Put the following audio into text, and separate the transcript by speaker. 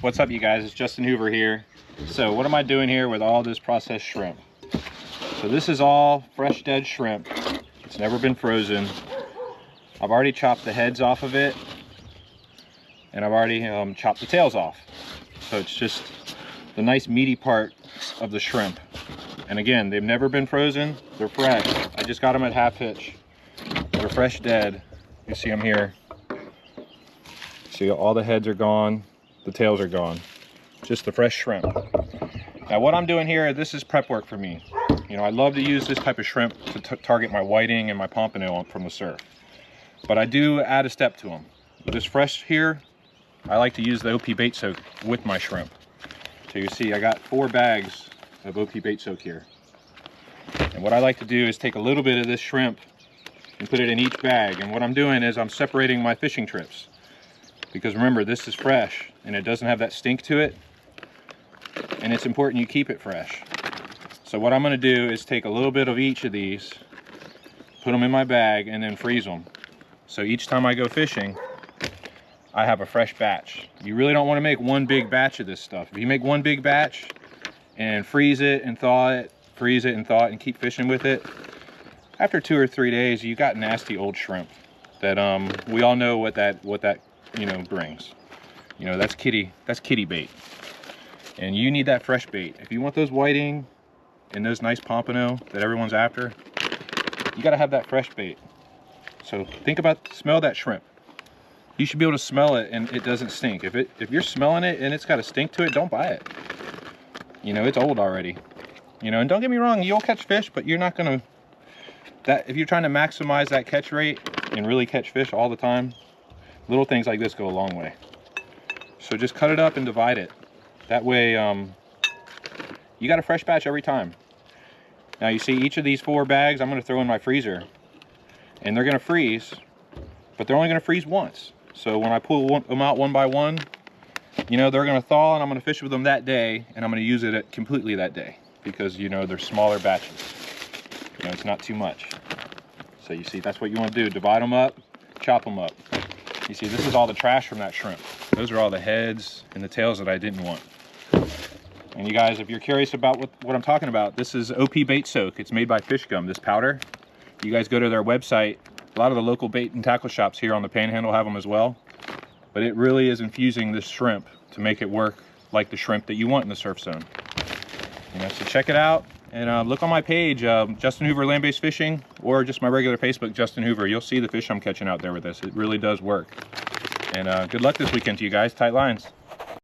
Speaker 1: What's up, you guys? It's Justin Hoover here. So what am I doing here with all this processed shrimp? So this is all fresh dead shrimp. It's never been frozen. I've already chopped the heads off of it, and I've already chopped the tails off. So it's just the nice meaty part of the shrimp. And again, they've never been frozen. They're fresh. I just got them at half hitch. They're fresh dead. You see them here. See, all the heads are gone. The tails are gone. Just the fresh shrimp. Now what I'm doing here, this is prep work for me. You know, I love to use this type of shrimp to target my whiting and my pompano from the surf. But I do add a step to them. This fresh here, I like to use the OP bait soak with my shrimp. So you see I got 4 bags of OP bait soak here. And what I like to do is take a little bit of this shrimp and put it in each bag. And what I'm doing is I'm separating my fishing trips. Because remember, this is fresh and it doesn't have that stink to it. And it's important you keep it fresh. So what I'm gonna do is take a little bit of each of these, put them in my bag, and then freeze them. So each time I go fishing, I have a fresh batch. You really don't wanna make one big batch of this stuff. If you make one big batch and freeze it and thaw it, freeze it and thaw it and keep fishing with it, after 2 or 3 days, you got nasty old shrimp that we all know what that you know brings. You know, that's kitty bait. And you need that fresh bait. If you want those whiting and those nice pompano that everyone's after, you gotta have that fresh bait. So think about, smell that shrimp. You should be able to smell it and it doesn't stink. If you're smelling it and it's got a stink to it, don't buy it. You know, it's old already. You know, and don't get me wrong, you'll catch fish, but you're not gonna, if you're trying to maximize that catch rate and really catch fish all the time, little things like this go a long way. So just cut it up and divide it. That way, you got a fresh batch every time. Now you see each of these 4 bags I'm gonna throw in my freezer. And they're gonna freeze, but they're only gonna freeze once. So when I pull them out one by one, you know, they're gonna thaw and I'm gonna fish with them that day, and I'm gonna use it completely that day. Because, you know, they're smaller batches. You know, it's not too much. So you see, that's what you wanna do. Divide them up, chop them up. You see, this is all the trash from that shrimp. Those are all the heads and the tails that I didn't want. And you guys, if you're curious about what I'm talking about, this is OP bait soak. It's made by FishGum, this powder. You guys go to their website. A lot of the local bait and tackle shops here on the Panhandle have them as well. But it really is infusing this shrimp to make it work like the shrimp that you want in the surf zone. You know, so check it out. And look on my page, Justin Hoover Land-Based Fishing, or just my regular Facebook, Justin Hoover. You'll see the fish I'm catching out there with this. It really does work. And good luck this weekend to you guys. Tight lines.